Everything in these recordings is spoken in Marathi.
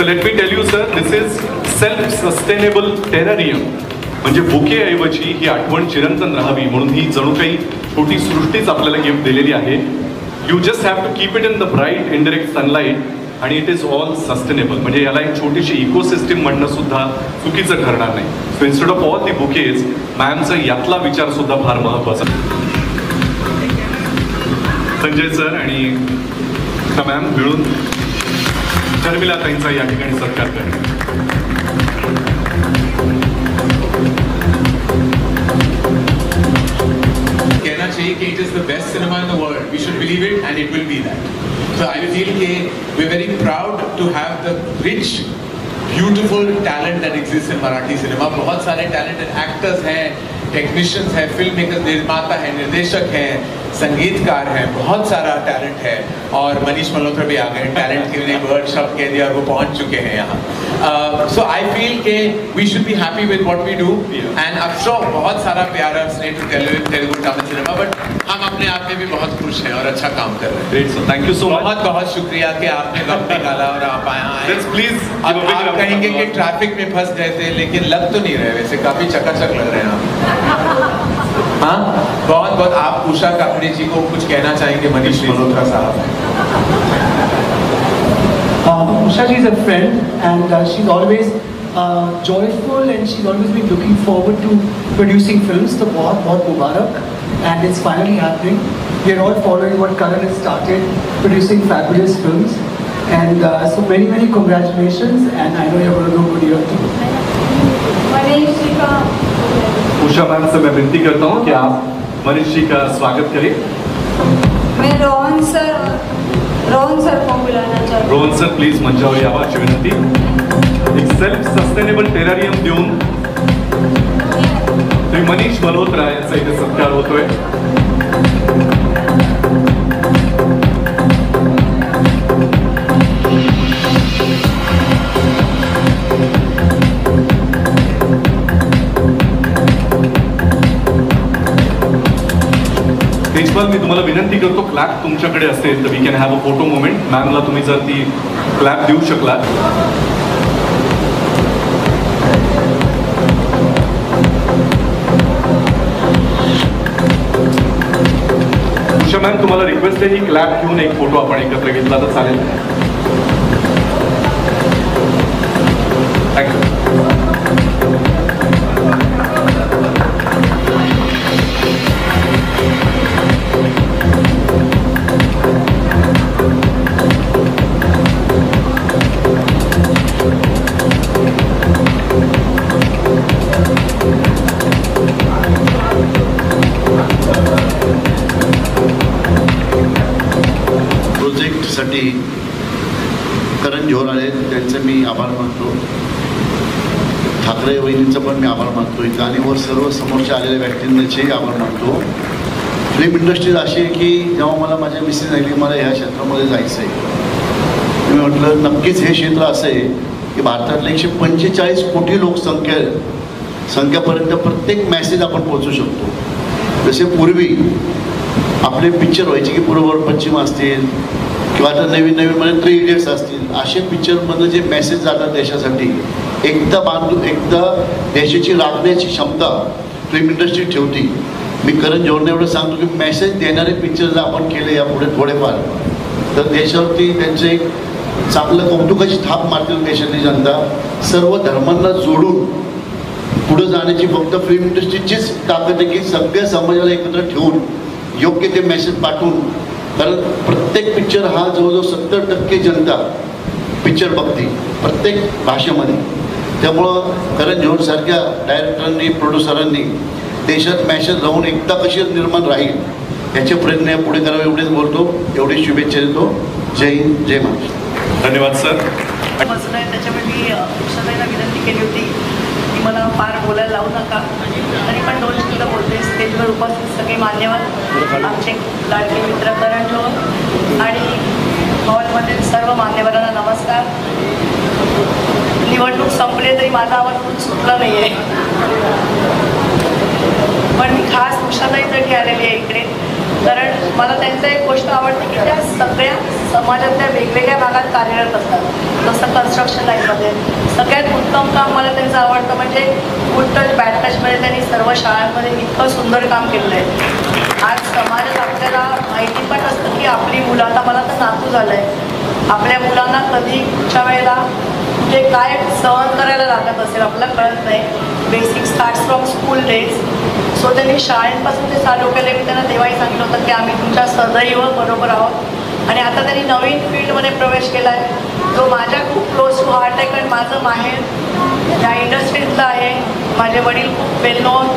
So let me tell you sir, this is self-sustainable terrarium. म्हणजे बुके ऐवजी ही आठवण चिरंतन राहावी म्हणून ही जणू काही छोटी सृष्टीच आपल्याला गिफ्ट दिलेली आहे. You just have to keep it in the bright indirect sunlight आणि इट इज ऑल सस्टेनेबल. म्हणजे याला एक छोटीशी इकोसिस्टीम म्हणणं सुद्धा चुकीचं ठरणार नाही. So instead of all the bouquets मॅमचा यातला विचार सुद्धा फार महत्वाचा. संजय सर आणि मॅम मिळून शर्मिला ताईंचा या ठिकाणी सत्कार करणे. कहना चाहिए कि it is the best cinema in the world. We should believe it and it will be that. So I feel that we're very proud to have the rich, beautiful talent that exists in Marathi cinema. बहुत सारे talented actors हैं, टेक्नीशियंस हैं, फिल्म मेकर, निर्माता हैं, निर्देशक हैं, संगीतकार हैं, बहुत सारा टैलेंट है. और मनीष मल्होत्रा भी आ गए, टैलेंट के लिए वर्ड शब्द कह दिया और वो पहुंच चुके हैं यहाँ. सो आई फील के we should be happy with what we do and अब शो बहुत सारा प्यारा स्नेह to Telugu Tamil cinema, but हम अपने आप में भी बहुत खुश हैं और अच्छा काम कर रहे हैं. Great sir, thank you so much. बहुत बहुत शुक्रिया कि आपने वक्त निकाला और आप यहाँ आए. प्लीज अब आप कहेंगे कि ट्रैफिक में फंस गए थे, लेकिन लग तो नहीं रहे, वैसे काफी चकाचक लग रहे हैं आप. हाँ, बहुत बहुत. आप उषा काकड़े जी को कुछ कहना चाहेंगे? मनीष मल्होत्रा साहब. Usha ji is a friend and she's always joyful and she's always been looking forward to producing films. So बहुत mubarak and it's finally happening. We are all following what Karan has started, producing fabulous films and so many congratulations and I know you're going to do good here too. Manish ji का उषा मैम से मैं विनती करता हूँ कि आप मनीष जी का स्वागत करें. मैं रोहन सर को बुलाना चाहती हूँ. रोहन सर प्लीज मंचावर यावं अशी विनंती. एक सेल्फ सस्टेनेबल टेरारियम देऊन श्री मनीष मल्होत्रा यांचा इथे सत्कार होतोय. तेजपाल मी तुम्हाला विनंती करतो क्लॅप तुमच्याकडे असेल तर we can have a photo moment. मॅमला तुम्ही जर ती क्लॅप देऊ शकला. उषा मॅम तुम्हाला रिक्वेस्ट आहे ही क्लॅप घेऊन एक फोटो आपण एकत्र घेतला तर चालेल. थँक्यू. साठी करण जोहर आले त्यांचे मी आभार मानतो. ठाकरे वहिनींचं पण मी आभार मानतो. आणि वर सर्व समोरच्या आलेल्या व्यक्तींनाचेही आभार मानतो. फिल्म इंडस्ट्री अशी आहे की जेव्हा मला माझ्या मिसेस सांगितली मला ह्या क्षेत्रामध्ये जायचं आहे, मी म्हटलं नक्कीच हे क्षेत्र असं आहे की भारतातल्या 145 कोटी संख्यापर्यंत प्रत्येक मॅसेज आपण पोहोचू शकतो. जसे पूर्वी आपले पिक्चर व्हायचे की पूर्व पश्चिम असतील किंवा आता नवीन मध्ये 3 इडियट्स असतील, असे पिक्चरमधलं जे मेसेज जातात देशासाठी, एकदा देशाची राखण्याची क्षमता फिल्म इंडस्ट्री ठेवती. मी करण जोहरने एवढं सांगतो की मेसेज देणारे पिक्चर जर आपण केले यापुढे थोडेफार तर देशावरती त्यांचं एक चांगलं कौतुकाची थाप मारतील देशातली जनता. सर्व धर्मांना जोडून पुढे जाण्याची फक्त फिल्म इंडस्ट्रीचीच ताकद आहे की सगळ्या समाजाला एकत्र ठेवून योग्य ते मेसेज पाठवून. कारण प्रत्येक पिक्चर हा जवळजवळ 70% जनता पिक्चर बघते प्रत्येक भाषेमध्ये. त्यामुळं करण जोहरसारख्या डायरेक्टरांनी प्रोड्युसरांनी देशात मॅसेज राहून एकता कशी निर्माण राहील याचे प्रयत्न पुढे करावे एवढेच बोलतो. एवढी शुभेच्छा देतो. जय हिंद, जय महाराष्ट्र. धन्यवाद सर. त्याच्यामुळे मी उषाताईला विनंती केली होती की मला फार बोलायला लावू नका, तरी पण 2 शब्द बोलते. स्टेजवर उपस्थित सगळे मान्यवर, आमचे लाडके मित्र करण जोहर आणि हॉलमधील सर्व मान्यवरांना नमस्कार. निवडणूक संपले तरी माझा आवाज सुटला नाही आहे, पण मी खास उषाताईसाठी आलेली आहे इकडे. कारण मला त्यांचं एक गोष्ट आवडते की त्या सगळ्या समाजातल्या वेगवेगळ्या भागात कार्यरत असतात. जसं कन्स्ट्रक्शन लाईनमध्ये सगळ्यात उत्तम काम मला त्यांचं आवडतं म्हणजे गुड टच बॅड टचमध्ये त्यांनी सर्व शाळांमध्ये इतकं सुंदर काम केलेलं आहे. आज समाजात आपल्याला माहिती पण असतं की आपली मुलं, आता मला तर नातू झालं आहे, आपल्या मुलांना कधी कुठच्या वेळेला म्हणजे काय सहन करायला लागत असेल आपल्याला कळत नाही. Basic start from school days. So त्यांनी शाळेपासून ते चालू केले. मी त्यांना तेव्हाही सांगितलं होतं की आम्ही तुमच्या सदैव बरोबर आहोत. आणि आता त्यांनी नवीन फील्डमध्ये प्रवेश केला आहे जो माझ्या खूप क्लोज टू हार्ट आहे, कारण माझं माहेर या इंडस्ट्रीतलं आहे. माझे वडील खूप वेल नोन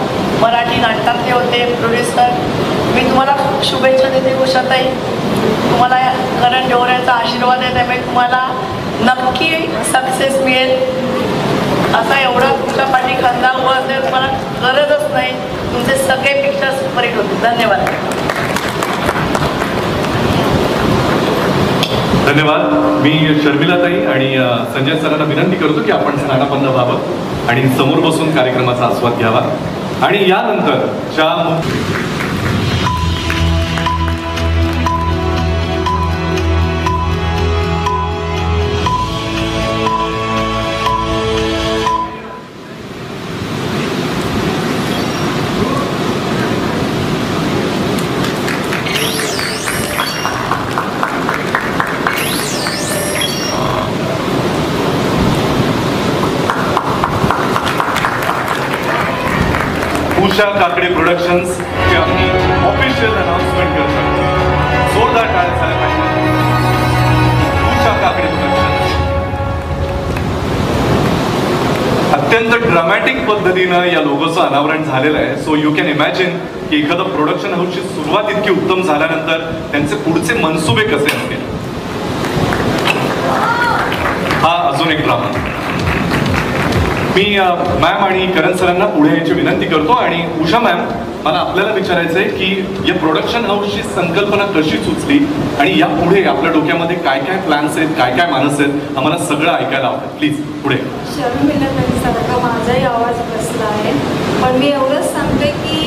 मराठी नाटकातले होते, प्रोड्युसर. मी तुम्हाला खूप शुभेच्छा देते उषाताई. तुम्हाला करण जोहरेचा आशीर्वाद आहे, त्यामुळे तुम्हाला नक्की सक्सेस मिळेल. असा एवढा तुमच्या पाठी खंदा उभा असेल तुम्हाला गरजच नाही. तुमचे सगळे पिक्चर्स सुपरहिट होते. धन्यवाद. धन्यवाद. मी शर्मिलाताई आणि संजय सरांना विनंती करतो की आपण स्थानापन्न व्हावं आणि समोर बसून कार्यक्रमाचा आस्वाद घ्यावा. आणि यानंतर ज्या उषा काकडे प्रोडक्शन्स चे आम्ही ऑफिशियल अनाउन्समेंट करतो. जोरदार टाळ्या झाल्या पाहिजे. उषा काकडे प्रोडक्शन्स अत्यंत ड्रामॅटिक पद्धतीनं या लोगोचं अनावरण झालेलं आहे. सो यू कॅन इमॅजिन की एखादं प्रोडक्शन हाऊसची सुरुवात इतकी उत्तम झाल्यानंतर त्यांचे पुढचे मनसुबे कसे असतील. हा अजून एक ड्रामा. मी मॅम आणि करण सरांना पुढे यायची विनंती करतो. आणि उषा मॅम, मला आपल्याला विचारायचं आहे की या प्रोडक्शन हाऊसची संकल्पना कशी सुचली आणि या पुढे आपल्या डोक्यामध्ये काय काय प्लॅन्स आहेत, काय काय मानस आहेत, आम्हाला सगळं ऐकायला आवडेल. प्लीज पुढे. शर्मिलाताईसारखा माझाही आवाज बसला आहे, पण मी एवढंच सांगते की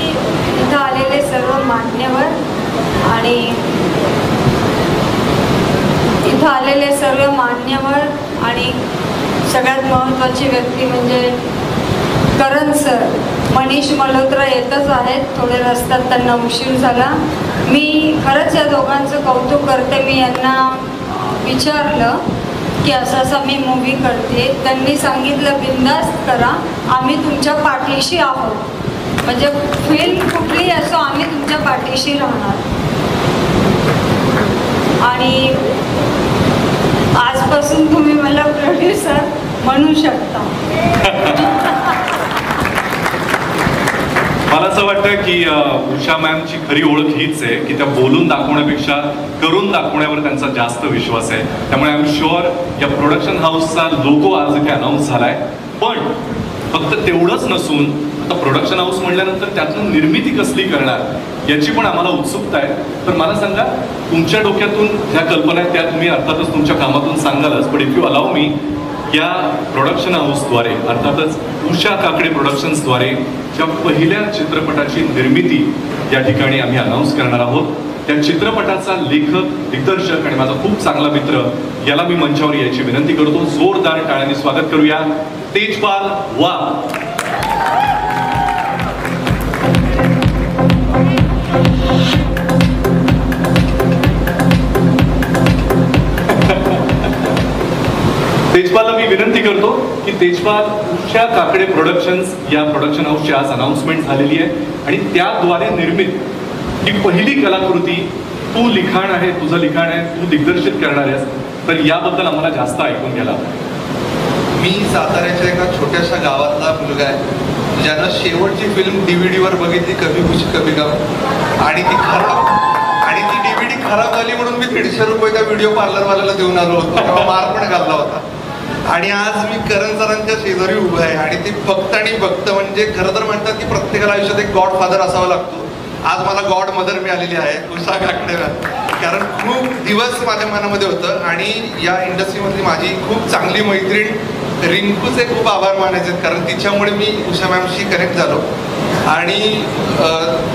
इथं आलेले सर्व मान्यवर आणि इथं आलेले सर्व मान्यवर आणि सगळ्यात महत्त्वाची व्यक्ती म्हणजे करण सर. मनीष मल्होत्रा येतच आहेत, थोडे रस्त्यात त्यांना उशीर झाला. मी खरंच या दोघांचं कौतुक करते. मी यांना विचारलं की असं मी मूव्ही करते. त्यांनी सांगितलं बिंदास्त करा, आम्ही तुमच्या पाठीशी आहोत. म्हणजे फिल्म कुठलीही असो आम्ही तुमच्या पाठीशी राहणार. आणि आजपासून तुम्ही मला प्रोड्युसर म्हणू शकता. मला असं वाटतं की उषा मॅमची खरी ओळख हीच आहे की त्या बोलून दाखवण्यापेक्षा करून दाखवण्यावर त्यांचा जास्त विश्वास आहे. त्यामुळे आय एम शुअर या प्रोडक्शन हाऊसचा लोगो आज इथे अनाऊन्स झालाय. पण फक्त तेवढंच नसून आता प्रोडक्शन हाऊस म्हटल्यानंतर त्यातून निर्मिती कसली करणार याची पण आम्हाला उत्सुकता आहे. तर मला सांगा, तुमच्या डोक्यातून ज्या कल्पना आहेत त्या तुम्ही अर्थातच तुमच्या कामातून सांगालच, पण इफ यू अलाव मी, या प्रोडक्शन हाऊसद्वारे अर्थातच उषा काकडे प्रोडक्शन्सद्वारे ज्या पहिल्या चित्रपटाची निर्मिती या ठिकाणी आम्ही अनाऊन्स करणार आहोत, त्या चित्रपटाचा लेखक, दिग्दर्शक आणि माझा खूप चांगला मित्र याला मी मंचावर यायची विनंती करतो. जोरदार टाळ्यांनी स्वागत करूया. तेजपाल वाघ. तेजपालला मी विनंती करतो की तेजपाल, उषा काकडे प्रोडक्शन्स या प्रोडक्शन हाऊसची आज अनाउन्समेंट झालेली आहे आणि त्याद्वारे निर्मित ही पहिली कलाकृती तू लिखाण आहे, तुझं लिखाण आहे, तू दिग्दर्शित करणार आहेस. तर याबद्दल आम्हाला जास्त ऐकून घ्यायला. मी साताऱ्याच्या एका छोट्याशा गावातला मुलगा आहे ज्यानं शेवटची फिल्म DVDवर बघितली, कभी खुशी कभी गम, आणि ती DVD खराब झाली म्हणून मी 150 रुपये त्या व्हिडिओ पार्लरवाल्याला देऊन आलो होतो. तेव्हा मार पण घालला होता. आणि आज मी करण सरांच्या शेजारी उभा आहे आणि ते बघतं आणि बघतं म्हणजे खरं तर म्हणतात की प्रत्येकाला आयुष्यात एक गॉड फादर असावा लागतो. आज मला गॉड मदर मिळालेली आहे उषा काकडेला, कारण खूप दिवस माझ्या मनामध्ये होतं. आणि या इंडस्ट्रीमधली माझी खूप चांगली मैत्रीण रिंकूचे खूप आभार मानायचे, कारण तिच्यामुळे मी उषा मॅमशी कनेक्ट झालो. आणि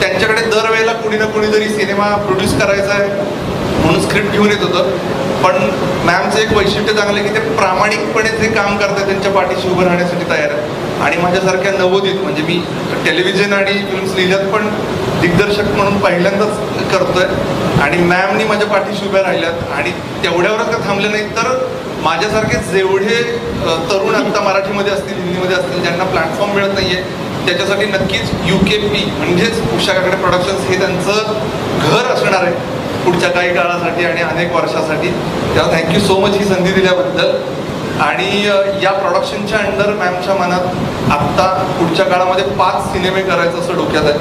त्यांच्याकडे दरवेळेला कुणी ना कुणीतरी सिनेमा प्रोड्यूस करायचा आहे म्हणून स्क्रिप्ट घेऊन येत होतं. पण मॅमचं एक वैशिष्ट्य चांगलं आहे की ते प्रामाणिकपणे जे काम करतात त्यांच्या पाठीशी उभं राहण्यासाठी तयार आहे. आणि माझ्यासारख्या नवोदित, म्हणजे मी टेलिव्हिजन आणि फिल्म्स लिहिल्यात पण दिग्दर्शक म्हणून पहिल्यांदाच करतोय आणि मॅमनी माझ्या पाठीशी उभ्या राहिल्यात. आणि तेवढ्यावरच का थांबले नाहीत तर माझ्यासारखे जेवढे तरुण आत्ता मराठीमध्ये असतील, हिंदीमध्ये असतील, ज्यांना प्लॅटफॉर्म मिळत नाहीये, त्याच्यासाठी नक्कीच UKP म्हणजेच उषा काकडे प्रोडक्शन्स हे त्यांचं घर असणार आहे पुढच्या काही काळासाठी आणि अनेक वर्षासाठी. तेव्हा थँक्यू सो मच ही संधी दिल्याबद्दल. आणि या प्रोडक्शनच्या अंडर मॅमच्या मनात आत्ता पुढच्या काळामध्ये 5 सिनेमे करायचं असं डोक्यात आहे.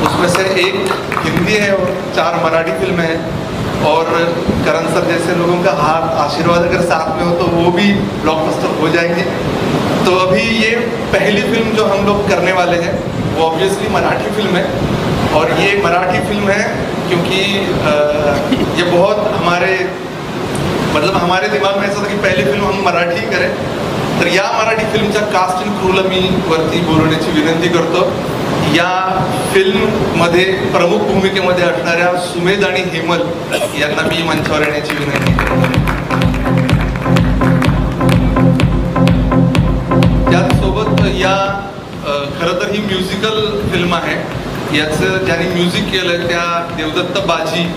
उसमें से एक हिंदी है और 4 मराठी फिल्में हैं और करण सर जैसे लोगों का हाथ आशीर्वाद अगर साथ में हो तो वो भी ब्लॉकबस्टर हो जाएंगे. तो अभी ये पहली फिल्म जो हम लोग करने वाले हैं वो ऑब्वियसली मराठी फिल्म है और ये मराठी फिल्म है क्योंकि ये बहुत हमारे दिमाग में ऐसा था कि पहली फिल्म हम मराठी करें. तर या मराठी फिल्मच्या कास्ट अँड क्रूला मी वरती बोलवण्याची विनंती करतो. या फिल्ममध्ये प्रमुख भूमिकेमध्ये असणाऱ्या सुमेध आणि हेमल यांना मी मंचावर येण्याची विनंती करतो. त्याचसोबत या खरं तर ही म्युझिकल फिल्म आहे. याचं ज्यांनी म्युझिक केलं त्या देवदत्त बाजी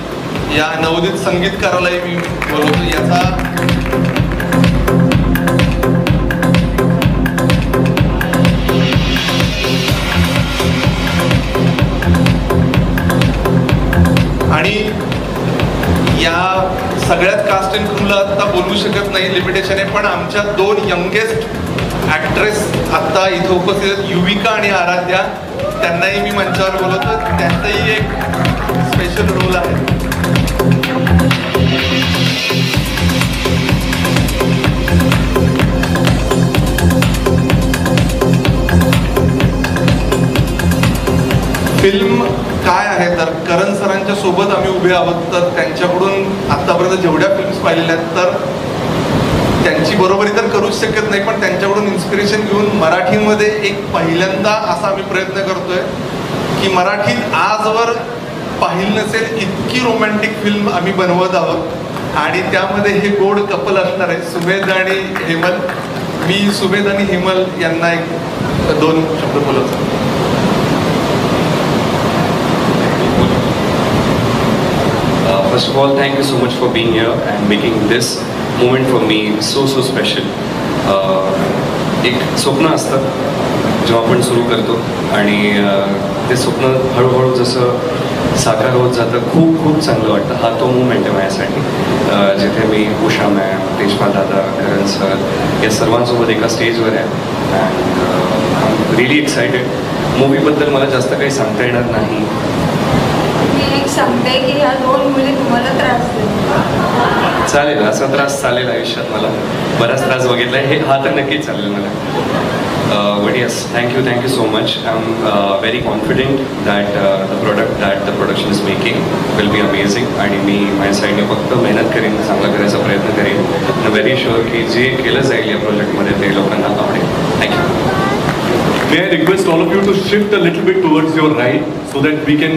या नवोदित संगीतकारालाही मी बोलवतो. याचा आणि या सगळ्यात कास्ट अँड क्रूला आता बोलू शकत नाही, लिमिटेशन आहे. पण आमच्या 2 यंगेस्ट ॲक्ट्रेस आत्ता इथं उपस्थित आहेत, युविका आणि आराध्या. त्यांनाही मी मंचावर बोलवतो. त्यांचाही एक स्पेशल रोल आहे. फिल्म काय आहे तर करण सरांच्या सोबत आम्ही उभे आहोत. तर त्यांच्याकडून आतापर्यंत जेवढ्या फिल्म्स पाहिलेल्या आहेत तर त्यांची बरोबरी तर करूच शकत नाही, पण त्यांच्याकडून इन्स्पिरेशन घेऊन मराठीमध्ये एक पहिल्यांदा असा आम्ही प्रयत्न करतोय की मराठीत आजवर पाहिलं नसेल इतकी रोमॅन्टिक फिल्म आम्ही बनवत आहोत. आणि त्यामध्ये हे गोड कपल असणार आहे, सुमेध आणि हेमल. मी सुमेध आणि हेमल यांना 2 शब्द बोलवतो. First of all, thank you so much for being here and making this moment for me so special. एक स्वप्न असतं जेव्हा आपण सुरू करतो आणि ते स्वप्न हळूहळू जसं साकार होत जातं खूप चांगलं वाटतं. हा तो मुवमेंट आहे माझ्यासाठी जिथे मी उषा मॅम, तेजपाल दादा, करण सर या सर्वांसोबत एका स्टेजवर आहे. And I am really excited. मूवीबद्दल मला जास्त काही सांगता येणार नाही. मी एक सांगते की ह्या 2 मुली तुम्हाला त्रास देतात. चालेल, असा त्रास चालेल आयुष्यात. मला बराच त्रास बघितला आहे, हा तर नक्कीच चालेल मला. But yes, thank you so much. I am very confident that the product that the production is making will be amazing. आणि मी माझ्या साईडने फक्त मेहनत करेन, चांगला करायचा प्रयत्न करेन. आय एम व्हेरी शुअर की जे केलं जाईल या प्रोजेक्टमध्ये ते लोकांना आवडेल. Thank you. May I request all of you to shift a little bit towards your right so that we can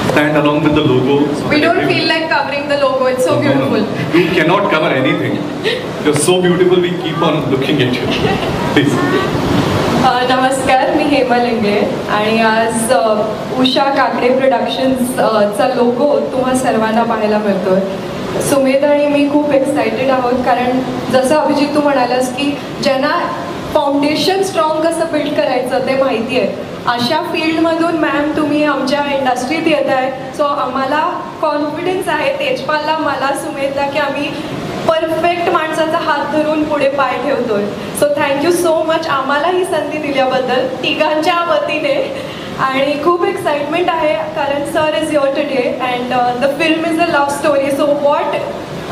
stand along with the logo. We don't feel like covering the logo. It's so beautiful. No. You cannot cover anything. You're so beautiful. We keep on looking at you. Please. नमस्कार, मी हेमल इंगळे आणि आज उषा काकडे प्रोडक्शन्सचा लोगो तुम्हा सर्वांना पाहायला मिळतोय. सुमेध आणि मी खूप एक्सायटेड आहोत कारण जसं अभिजित तू म्हणालास की ज्यांना फाउंडेशन स्ट्रॉंग कसं बिल्ड करायचं ते माहिती आहे. अशा फील्डमधून मॅम तुम्ही आमच्या इंडस्ट्रीत येत आहे. सो आम्हाला कॉन्फिडन्स आहे, तेजपालला, मला, सुमेधला, की आम्ही परफेक्ट माणसाचा हात धरून पुढे पाय ठेवतोय. सो थँक्यू सो मच आम्हाला ही संधी दिल्याबद्दल तिघांच्या वतीने. आणि खूप एक्साइटमेंट आहे कारण sir is your today and the film is a love story. So what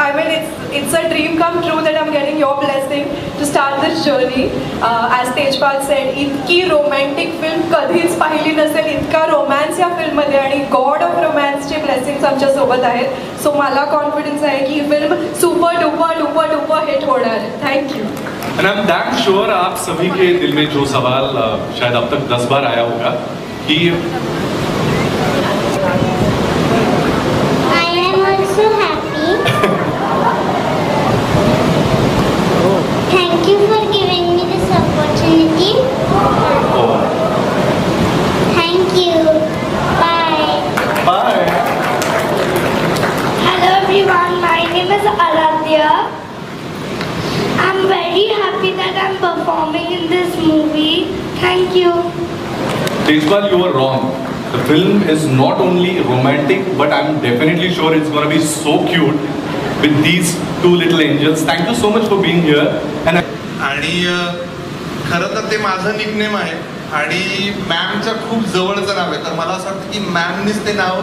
I mean, it's a dream come true that I'm getting your blessing to start this journey. As Tejpal said, इतकी romantic film कधीच पाहिली नसेल, इतका रोमॅन्स या फिल्ममध्ये आणि गॉड ऑफ रोमॅन्सचे ब्लेसिंग्स आमच्या सोबत आहेत. सो मला कॉन्फिडन्स आहे की ही फिल्म सुपर डुपर हिट होणार आहे. Thank you. End I am damn sure आप सभी के दिल में जो सवाल शायद अब तक 10 बार आया होगा कि I am also happy. Thank you for giving me this opportunity. Thank you. Bye. Bye. Hello everyone, my name is Aradhya. I'm very happy that I'm performing in this movie. Thank you. Tejpal, you were wrong. The film is not only romantic, but I'm definitely sure it's going to be so cute with these two little angels. Thank you so much for being here. And आणि खरं तर ते माझं निकनेम आहे आणि मॅमच्या खूप जवळचं नाव आहे, तर मला असं वाटतं की मॅमनीच ते नाव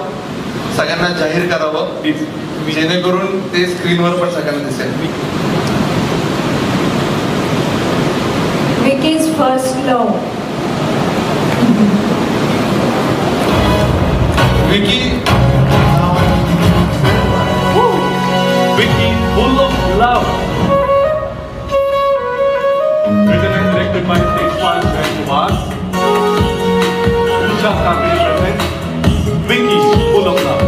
सगळ्यांना जाहीर करावं जेणेकरून ते स्क्रीनवर पण सगळ्यांना दिसेल. Vicky's first love. Vicky Vicky, full of love. Written and directed by Tejpal Jayakumar. Usha Kakre presents Vicky, full of love.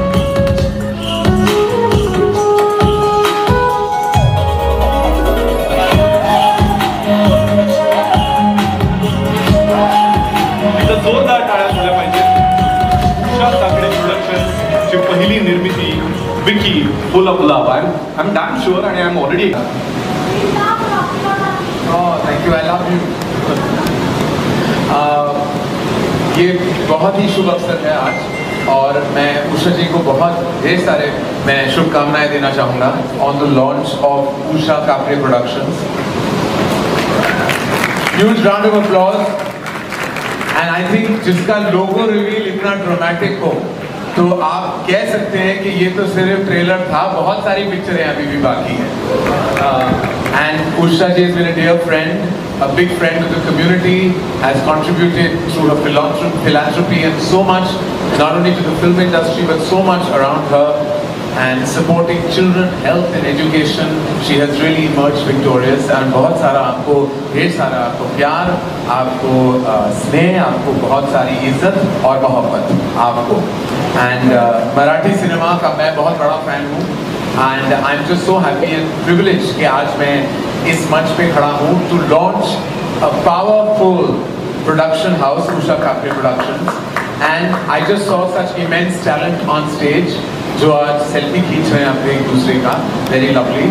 इथं जोरदार टाळ्या झाल्या पाहिजेत. उषा काकडे प्रोडक्शन्स ची पहिली निर्मिती Vicky full of love. I am damn sure आणि I am already thank you, I love you. ये बहुत ही शुभ अवसर है आज और मैं उषा जी को बहुत ढेर सारे मैं शुभकामनाएं देना चाहूँगा on the launch of Usha Kakare productions. Huge round of applause. And I think जिसका लोगो रिवील इतना ड्रामेटिक हो तो आप कह सकते हैं कि ये तो सिर्फ ट्रेलर था, बहुत सारी पिक्चरें अभी भी बाकी हैं. And Usha ji has been a dear friend, a big friend to the community, has contributed through her philanthropy and so much, not only to the film industry but so much around her, and supporting children, health and education. She has really emerged victorious. and बहुत सारा आपको, ढेर सारा आपको प्यार, आपको स्नेह, आपको बहुत सारी इज्जत और मोहब्बत आपको. एंड मराठी सिनेमा का मैं बहुत बड़ा फैन हूँ and I am just so happy and privilege कि आज मैं इस मंच पे खड़ा हूँ to launch a powerful production house, Usha Kakare productions. And I just saw such immense talent on stage जो आज सेल्फी खींच रहे हैं अपने एक दूसरे का, very lovely.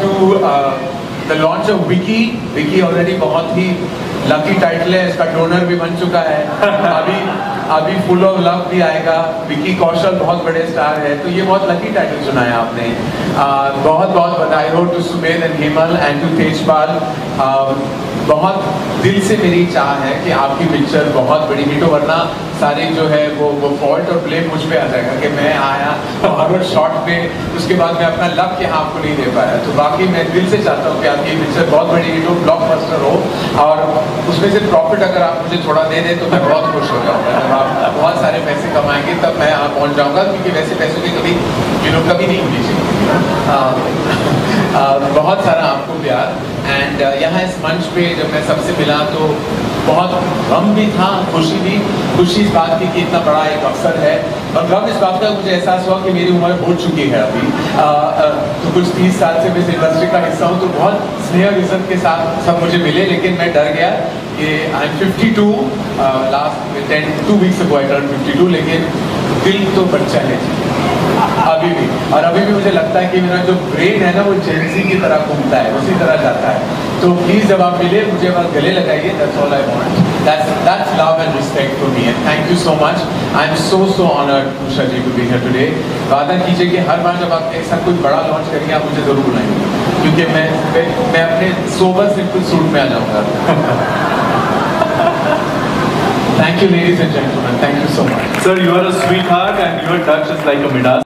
To the launch of Vicky. Vicky already बहुत ही लकी टाइटल है, इसका डोनर भी बन चुका है. अभी फुल ऑफ लव भी आएगा. विकी कौशल बहुत बड़े स्टार है, तो ये बहुत लकी टाइटल चुना है आपने. बहुत बहुत बधाई हो to Sumedh and Hemal and to Tejpal. बहुत दिल से मेरी चाह है कि आपकी पिक्चर बहुत बड़ी हिट हो, वरना सारे जो है वो फॉल्ट और ब्लेम मुझ पे आ जाएगा कि मैं आया और हर शॉट पे उसके बाद मैं अपना लक यहाँ आपको नहीं दे पाया. तो बाकी मैं दिल से चाहता हूँ कि आपकी पिक्चर बहुत बड़ी हिट हो, ब्लॉकबस्टर हो और उसमें से प्रॉफिट अगर आप मुझे थोड़ा दे दें तो मैं बहुत खुश हो जाऊँगा. जब आप बहुत सारे पैसे कमाएंगे तब मैं यहाँ पहुँच जाऊँगा, क्योंकि वैसे पैसों की कभी कभी नहीं होनी चाहिए. बहुत सारा आपको प्यार. एंड यहाँ इस मंच पे जब मैं सबसे मिला तो बहुत गम भी था, खुशी भी. खुशी इस बात की कि इतना बड़ा एक अवसर है, और गम इस बात का मुझे एहसास हुआ कि मेरी उम्र हो चुकी है अभी. तो कुछ 30 साल से मैं इस इंडस्ट्री का हिस्सा हूँ, तो बहुत स्नेह इज्जत के साथ सब मुझे मिले, लेकिन मैं डर गया कि I am 52. Last 2 weeks ago I turned 52, लेकिन दिल तो बच्चा है अभी भी. और अभी भी मुझे लगता है कि मेरा जो ब्रेन है ना वो जेंसी की तरह घूमता है, उसी तरह जाता है. तो प्लीज जब आप मिले मुझे बस गले लगाइए. That's all I want. That's love and respect for me, and thank you so much. I am so honoured Usha ji to be here today. वादा कीजिए कि हर बार जब आप एक साथ कोई बड़ा लॉन्च करेंगे आप मुझे जरूर बुलाएंगे, क्योंकि मैं अपने सोबर सिंपल सूट में आ जाऊंगा. Thank you, ladies and gentlemen. Thank you so much. Sir, you are a sweetheart and your touch is like a Midas.